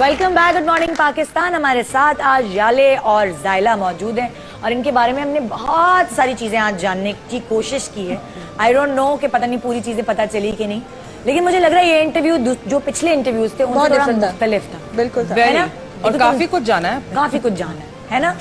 Welcome back, good morning Pakistan. हमारे साथ आज याले और जायला मौजूद हैं और इनके बारे में हमने बहुत सारी चीजें आज जानने की कोशिश की है। आई डोंट नो कि पता नहीं पूरी चीजें पता चली कि नहीं, लेकिन मुझे लग रहा है ये इंटरव्यू जो पिछले इंटरव्यूज थे उनसे थोड़ा मुख्तलिफ था। बिल्कुल था, है ना? और काफी कुछ जाना है, काफी कुछ जाना है ना?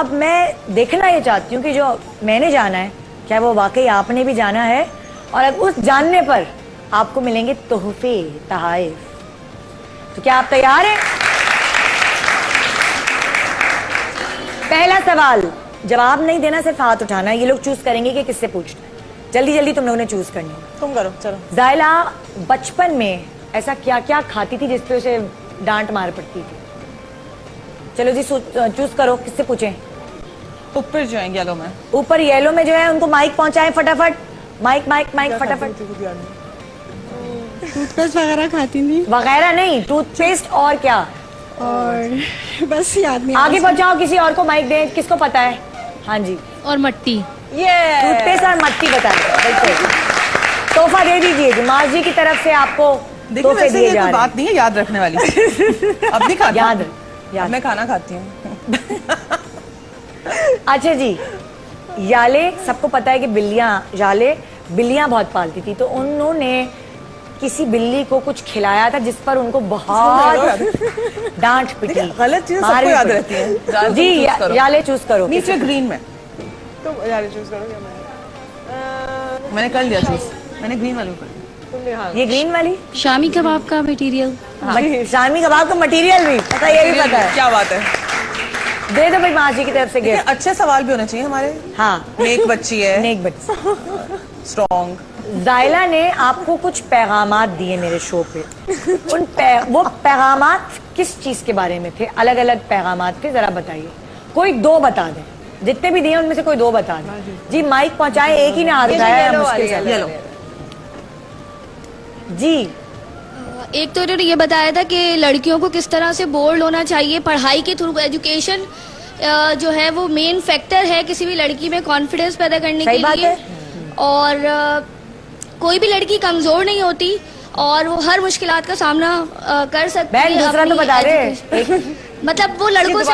अब मैं देखना ये चाहती हूँ कि जो मैंने जाना है क्या वो वाकई आपने भी जाना है, और अब उस जानने पर आपको मिलेंगे तोहफे, तहाइफ। तो क्या आप तैयार हैं? पहला सवाल, जवाब नहीं देना, सिर्फ हाथ उठाना। ये लोग चूज करेंगे कि किससे पूछना है। जल्दी जल्दी तुम लोगों ने चूज करनी है। तुम करो, चलो। जायला बचपन में ऐसा क्या क्या खाती थी जिसपे उसे डांट मार पड़ती थी? चलो जी चूज करो, किससे पूछें? ऊपर जो है येलो में, ऊपर येलो में जो है उनको माइक पहुंचाएं फटाफट। माइक माइक माइक फटाफट। टूथपेस्ट वगैरह खाती थी, वगैरह नहीं, टूथपेस्ट और क्या? और बस याद नहीं। आगे पहुंचाओ, किसी और को माइक दें, किसको पता है? हाँ जी, और मट्टी। टूथपेस्ट और मट्टी बताएं। बिल्कुल, तोहफा दे दीजिए जी, माँ जी की तरफ से आपको तोहफे दिए जा रहे हैं। बात नहीं है याद रखने वाली। अब नहीं खाता, याद मैं खाना खाती हूँ। अच्छा जी, याले सबको पता है कि याले बिल्लियां बहुत पालती थी, तो उन्होंने किसी बिल्ली को कुछ खिलाया था जिस पर उनको बहुत डांट पिटी। गलत चीजें सबको याद रहती हैं। जी याले चूज करो। नीचे ग्रीन में तुम यार चूज करो क्या? मैंने कर लिया चूज, मैंने ग्रीन वाले कर लिया। तुमने, हाँ। ये ग्रीन वाली शामी कबाब का मटेरियल। शामी कबाब का मटेरियल भी पता, ये भी पता है। क्या बात है, दे दो भाई माँ जी की तरफ से गिफ्ट। अच्छे सवाल भी होने चाहिए हमारे। हाँ, नेक बच्ची है, नेक बच्ची, स्ट्रॉन्ग। जायला ने आपको कुछ पैगामात दिए मेरे शो पे। वो पैगामात किस चीज के बारे में थे? अलग अलग पैगामात थे, जरा बताइए। कोई दो बता दें, जितने भी दिए उनमें से कोई दो बता दें। जी माइक पहुंचाए, एक ही ने हाथ उठाया है मुश्किल से। येलो जी, एक तो इन्होंने ये बताया था कि लड़कियों को किस तरह से बोल्ड होना चाहिए पढ़ाई के थ्रू। एजुकेशन जो है वो मेन फैक्टर है किसी भी लड़की में कॉन्फिडेंस पैदा करने के लिए। और कोई भी लड़की कमजोर नहीं होती और वो हर मुश्किलात का सामना कर सकती है। दूसरा तो बता रहे मतलब वो लड़कों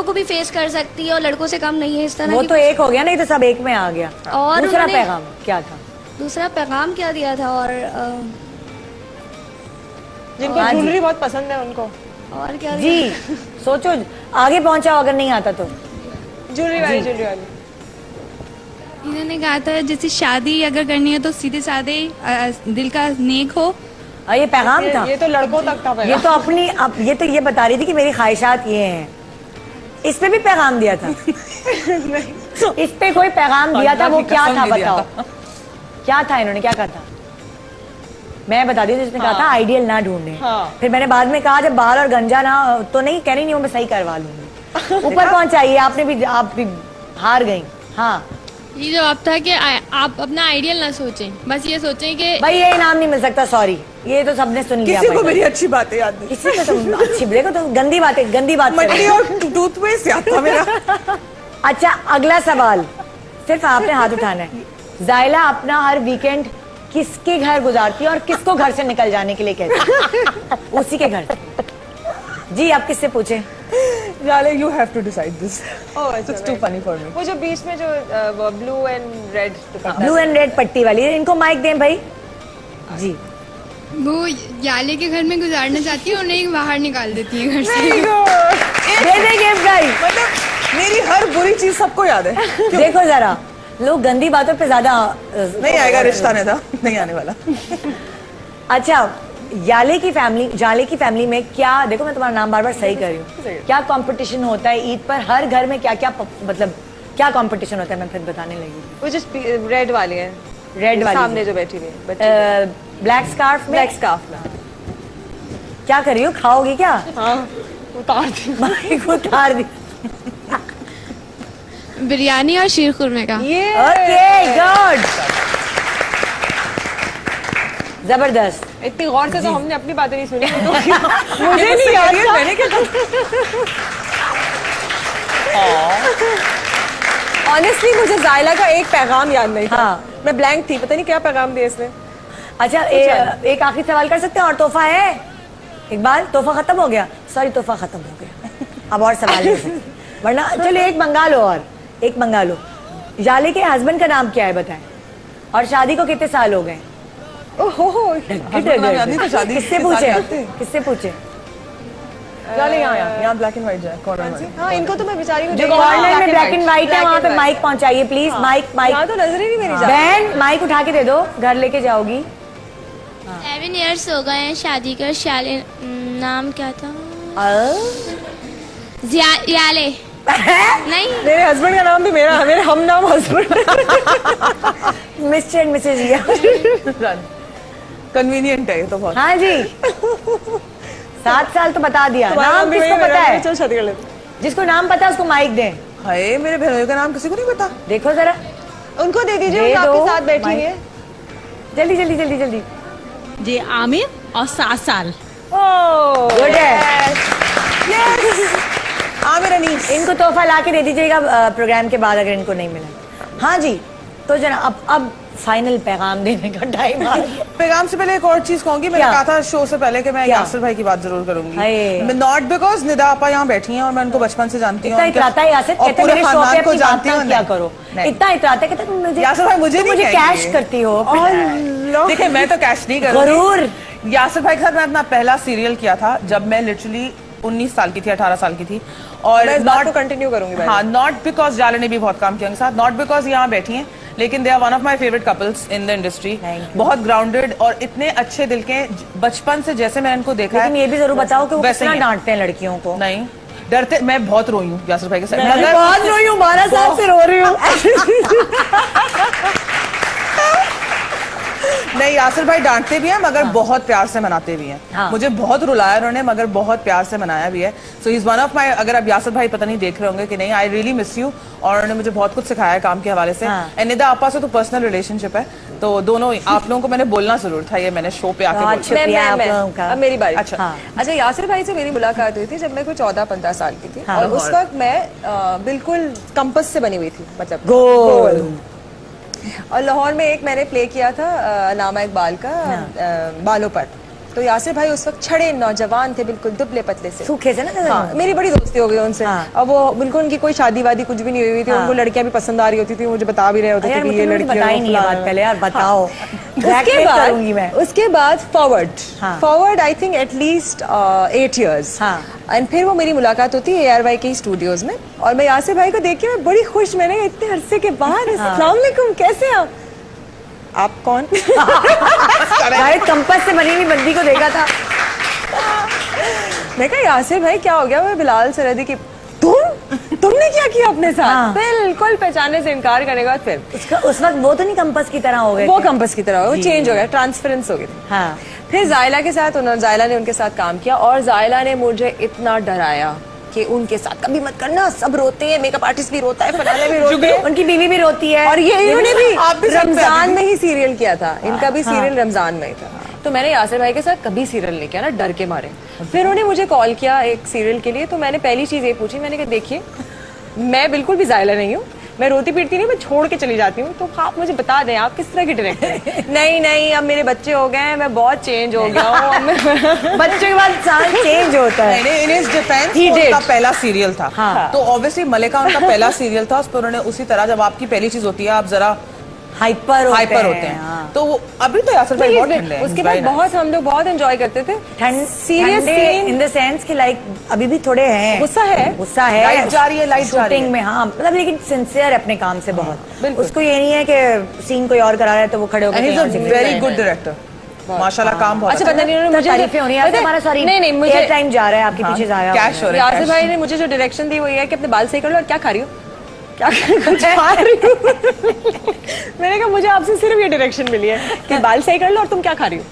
को भी फेस कर सकती है और लड़कों से कम नहीं है इस तरह। वो तो एक हो गया, नहीं तो सब एक में आ गया। और दूसरा पैगाम क्या था? दूसरा पैगाम क्या दिया था? और जिनको ज्वेलरी बहुत पसंद है उनको। और क्या जी सोचो, आगे पहुंचाओ अगर नहीं आता तो। ज्वेलरी वाली इन्होंने कहा था जैसे शादी अगर करनी है तो सीधे साधे दिल का नेक हो। ये पैगाम था। ये तो लड़कों तक था। ये तो अपनी ये तो ये बता रही थी कि मेरी ख्वाहिशात ये हैं। इस पे भी पैगाम दिया था? इस पे कोई पैगाम दिया था, वो क्या था बताओ? क्या था, इन्होंने क्या कहा था? मैं बता दी, जिसने कहा था आइडियल ना ढूंढे। फिर मैंने बाद में कहा जब बाल और गंजा ना तो नहीं कह रही, नहीं वो मैं सही करवा लूंगी। ऊपर पहुंचाइए, आपने भी, आप भी हार गई। हाँ, ये जवाब था कि आप अपना आइडियल ना सोचें, बस ये सोचें कि भाई ये इनाम नहीं मिल सकता, सॉरी। ये तो सबने सुन लिया। किसी को मेरी अच्छी बातें याद नहीं। किसी को तो अच्छी, देखो तो गंदी बात मट्टी और टूथपेस्ट याद था मेरा। अच्छा, अगला सवाल, सिर्फ आपने हाथ उठाना है। जायला अपना हर वीकेंड किसके घर गुजारती है और किसको घर से निकल जाने के लिए कहती है? उसी के घर से। जी आप किससे पूछे? Yale, you have to decide this. Oh, It's too funny for me. वो जो बीच में जो ब्लू एंड रेड पट्टी वाली, इनको माइक दें भाई। जी, वो याले के घर में गुजारना चाहती है, उन्हें बाहर निकाल देती है घर से। दे देंगे भाई। मतलब मेरी हर बुरी चीज सबको याद है। देखो जरा, लोग गंदी बातों पे ज्यादा नहीं आएगा, रिश्ता नहीं था, नहीं आने वाला। अच्छा, जाले की फैमिली में क्या, देखो मैं तुम्हारा नाम बार बार सही कर रही हूँ, क्या कंपटीशन होता है ईद पर? हर घर में क्या क्या मतलब क्या कंपटीशन होता है? मैं फिर बताने लगी। वो जो रेड वाली है, रेड वाली सामने जो बैठी हुई ब्लैक स्कार्फ में। क्या कर रही हो, खाओगी क्या? हाँ, उतार दी। माइक उतार दी। बिरयानी और शीर खुरमे का। ओके, गुड, जबरदस्त। इतनी गौर से तो हमने अपनी बातें नहीं सुनी। मुझे नहीं याद, मैंने क्या ऑनेस्टली मुझे जायला का एक पैगाम याद नहीं था। हाँ। मैं ब्लैंक थी, पता नहीं क्या पैगाम दिया इसने। अच्छा, एक आखिरी सवाल कर सकते हैं और तोहफा है? इकबाल तोहफा खत्म हो गया? सॉरी, तोहफा खत्म हो गया। अब और सवाल नहीं है। वरना चलो एक मंगा लो, और एक मंगा लो। जाले के हस्बैंड का नाम क्या है बताएं, और शादी को कितने साल हो गए? ओहो, शादी किससे पूछे? किससे पूछे? जाले यहाँ ब्लैक एंड व्हाइट जाए कॉर्नर में। हाँ, इनको तो मैं बेचारी को जो कॉर्नर में ब्लैक एंड व्हाइट है वहाँ पे माइक पहुंचाइए प्लीज। माइक यहाँ तो नजर ही नहीं मेरी जा बहन, माइक उठा के दे दो, घर लेके जाओगी। 7 years हो गए हैं शादी कर। शाले नाम क्या था? याले नहीं, मेरे हस्बैंड का नाम भी मेरे हम नाम husband. Mister and missus. Convenient है ये तो बहुत। हाँ जी, 7 साल तो बता दिया। नाम किसको पता है? चल शादी कर लेते। जिसको नाम पता है उसको माइक दें। हाय, मेरे बहनों का नाम किसी को नहीं पता। देखो जरा, उनको दे दीजिए, दे वो दो, आपके साथ बैठी माइक। है। जल्दी जल्दी जल्दी जल्दी। जी आमिर और 7 साल। गुड है। आमिर अनीस। इनको तोहफा ला के दे दीजिएगा प्रोग्राम के बाद, अगर इनको नहीं मिला। हाँ जी, तो जना अब फाइनल पैगाम देने का टाइम आ गया। पैगाम से पहले एक और चीज कहूंगी। मैंने क्या? कहा था शो से पहले कि मैं क्या? यासिर भाई की बात जरूर करूंगी। हाय। नॉट बिकॉज निदा आपा यहाँ बैठी हैं और मैं उनको बचपन से जानती हूँ। इतना इतराता है यासिर, और कहते पूरे मेरे शो खानदान पे को अपनी जानती बात हूँ। क्या करो। नहीं। इतना इतराता है, कहते तुम मुझे यासिर भाई मुझे नहीं कैश कहेंगे। करती हो। देखिए, मैं तो कैश नहीं करूँगी। जरूर। यासिर भाई के साथ मैं अपना पहला सीरियल किया था जब मैं लिटरली 19 साल की थी, 18 साल की थी। और मैं इस बात को कंटिन्यू करूंगी भाई। हाँ, नॉट बिकॉज जाले ने भी बहुत काम किया उनके साथ, नॉट बिकॉज यहाँ बैठी हैं, लेकिन they are one of my favourite couples in the industry. बहुत ग्राउंडेड और इतने अच्छे दिल के। बचपन से जैसे मैंने इनको देखा लेकिन है, ये भी जरूर बताओ कि वो वैसे कितना ही। डांटते हैं लड़कियों को। नहीं डरते, मैं बहुत रोई हूँ यासिर भाई के साथ। मैं बहुत रोई हूँ, 12 साल से रो रही हूँ। नहीं, यासिर भाई डांटते भी हैं मगर बहुत प्यार से मनाते भी हैं। हाँ। मुझे बहुत रुलाया उन्होंने मगर बहुत प्यार से मनाया भी है। सो इज वन ऑफ माई, अगर आप यासिर भाई पता नहीं देख रहे होंगे कि नहीं, आई रियली मिस यू। और उन्होंने मुझे बहुत कुछ सिखाया है काम के हवाले से। हाँ। एंड निदा आपा से तो पर्सनल रिलेशनशिप है, तो दोनों आप लोगों को मैंने बोलना जरूर था, ये मैंने शो पे आके बहुत बोला। शुक्रिया आप लोगों का। अब मेरी बारी। अच्छा। हाँ। अच्छा, यासिर भाई से मेरी मुलाकात हुई थी जब मैं कोई 14-15 साल की थी। हाँ। और उस वक्त मैं बिल्कुल कंपस से बनी हुई थी, मतलब गोल। और लाहौर में एक मैंने प्ले किया था नामा इकबाल का, बालों पर। तो यासिर भाई उस वक्त छड़े नौजवान थे, बिल्कुल दुबले पतले से। सूखे से ना। हाँ, मेरी बड़ी दोस्ती हो गई उनसे। हाँ। अब वो बिल्कुल, उनकी कोई शादी वादी कुछ भी नहीं हुई थी। हाँ। उनको लड़कियां भी पसंद आ रही होती थी, मुझे बता भी रहे होते थे यार कि मुझे ये लड़की लड़कियां बताई नहीं है बात पहले, यार बताओ। उसके बाद फॉरवर्ड हाँ। Forward I think at least 8 years। हाँ। एंड फिर वो मेरी मुलाकात होती है ARY के स्टूडियोज में, और मैं यासिर भाई को देख के मैं बड़ी खुश। मैंने कहा इतने अरसे के बाद, अस्सलाम वालेकुम, कैसे हैं आप कौन? भाई कंपस से बनी हुई बंदी को देखा था। मैं कहा यासिर भाई क्या हो गया? मैं बिलाल सरहदी की, तुमने क्या किया अपने साथ? हाँ। बिल्कुल पहचानने से इनकार करने के बाद फिर उसका उस वक्त वो तो नहीं कंपस की तरह हो गए वो थे? कंपस की तरह हो, वो चेंज हो गया, ट्रांसफरेंस हो गई थी। हाँ। फिर जायला के साथ जायला ने उनके साथ काम किया, और जायला ने मुझे इतना डराया कि उनके साथ कभी मत करना, सब रोते हैं, मेकअप आर्टिस्ट भी रोता है, फलाने भी रोते हैं, उनकी बीवी भी रोती है। और ये इन्होंने आप भी भी सब रमजान पे में ही सीरियल किया था। इनका भी सीरियल रमजान में ही था। तो मैंने यासिर भाई के साथ कभी सीरियल नहीं किया ना, डर के मारे। फिर उन्होंने मुझे कॉल किया एक सीरियल के लिए, तो मैंने पहली चीज ये पूछी, मैंने कहा देखिए मैं बिल्कुल भी जायला नहीं हूँ, मैं रोती पीटती नहीं, मैं छोड़ के चली जाती हूँ, तो आप मुझे बता दें आप किस तरह की डायरेक्टर हैं। नहीं नहीं, अब मेरे बच्चे हो गए हैं, मैं बहुत चेंज हो गया हूँ। बच्चों के बाद इंसान चेंज होता है। नहीं, in his defence He did। उनका पहला सीरियल था। हाँ। तो ऑब्वियसली मलिका उनका पहला सीरियल था, उस पर उन्होंने उसी तरह, जब आपकी पहली चीज होती है आप जरा हाइपर होते हैं। हाँ। तो वो अभी तो यासिर भाई बहुत ठंडे हैं। उसके बाद बहुत हम लोग बहुत एंजॉय करते थे। सीरियस इन द सेंस कि लाइक अभी भी थोड़े हैं, गुस्सा है, लाइट जा रही है, लाइट जा रही है। शूटिंग में। हाँ, मतलब लेकिन सिंसियर अपने काम से बहुत। बिल्कुल। उसको ये नहीं है कि सीन कोई और करा रहा है तो वो खड़े होकर एंड ही इज कहीं और अ सीख वेरी गुड डायरेक्टर, माशाल्लाह काम बहुत अच्छा, पता नहीं उन्होंने मुझे तारीफें हो रही हैं। हमारा सॉरी, नहीं नहीं, मुझे एयर टाइम जा रहा है, आपके पीछे जाया कैश हो रहा है। यासिर भाई ने मुझे जो डायरेक्शन दी वो ये है कि अपने बाल सही कर लो। और क्या खा रही हो? क्या खा रही हो? मैंने कहा मुझे आपसे सिर्फ ये डायरेक्शन मिली है कि बाल सही कर लो, और तुम क्या खा रही हो?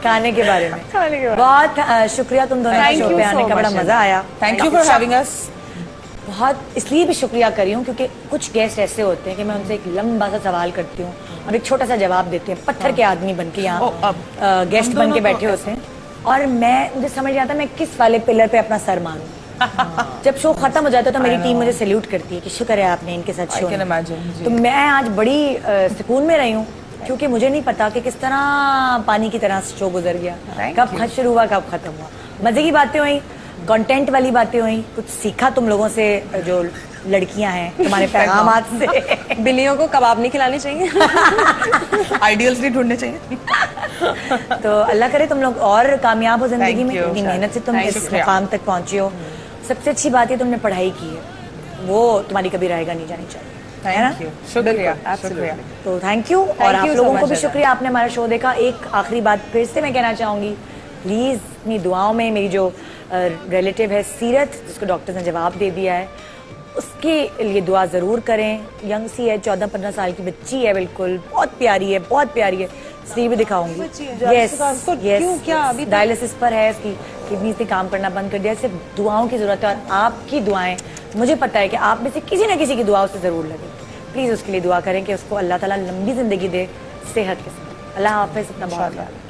खाने के बारे में। खाने के बारे में। बहुत शुक्रिया तुम दोनों Thank शो you पे आने so का, बड़ा much। मजा आया। Thank you for having us. बहुत इसलिए भी शुक्रिया कर रही हूँ क्योंकि कुछ गेस्ट ऐसे होते हैं कि मैं उनसे एक लंबा सा सवाल करती हूँ और एक छोटा सा जवाब देते हैं, पत्थर के आदमी बन के यहाँ गेस्ट बन के बैठे होते हैं, और मुझे समझ नहीं आता मैं किस वाले पिलर पे अपना सर मारूं। जब शो खत्म हो जाता है तो मेरी टीम मुझे सैल्यूट करती है कि शुक्र है आपने इनके साथ शो। I can imagine, जी। तो मैं आज बड़ी सुकून में रही हूँ क्योंकि मुझे नहीं पता कि किस तरह पानी की तरह शो गुजर गया, Thank कब you. शुरू हुआ कब खत्म हुआ। मजे की बातें हुई, कंटेंट वाली बातें हुई, कुछ सीखा तुम लोगों से, जो लड़कियां हैं तुम्हारे पैगामात से। बिल्लियों को कबाब नहीं खिलाने चाहिए। आइडियल्स नहीं ढूंढने चाहिए। तो अल्लाह करे तुम लोग और कामयाब हो जिंदगी Thank में, you, इतनी शायद। मेहनत से तुम Thank इस शुक्रिया। मुकाम तक पहुंचे हो। सबसे अच्छी बात है तुमने पढ़ाई की है, वो तुम्हारी कभी रहेगा नहीं जानी चाहिए, है ना? थैंक यू, शुक्रिया, Absolutely. शुक्रिया। तो थैंक यू, और Thank आप you so लोगों को much, भी Ada. शुक्रिया, आपने हमारा शो देखा। एक आखिरी बात फिर से मैं कहना चाहूंगी, प्लीज अपनी दुआओं में मेरी जो रिलेटिव है सीरत, जिसको डॉक्टर्स ने जवाब दे दिया है, उसके लिए दुआ जरूर करें। यंग सी है, 14-15 साल की बच्ची है, बिल्कुल बहुत प्यारी है, बहुत प्यारी है। स्लीव भी दिखाऊंगी। यस, क्यों, क्या अभी तक? डायलिसिस पर है, इसकी किडनी से काम करना बंद कर दिया। सिर्फ दुआओं की जरूरत है, और आपकी दुआएं, मुझे पता है कि आप में से किसी न किसी की दुआओं से जरूर लगे। प्लीज उसके लिए दुआ करें कि उसको अल्लाह ताला लंबी जिंदगी दे, सेहत के साथ। अल्लाह हाफिज, अपना बहुत ख्याल रखें।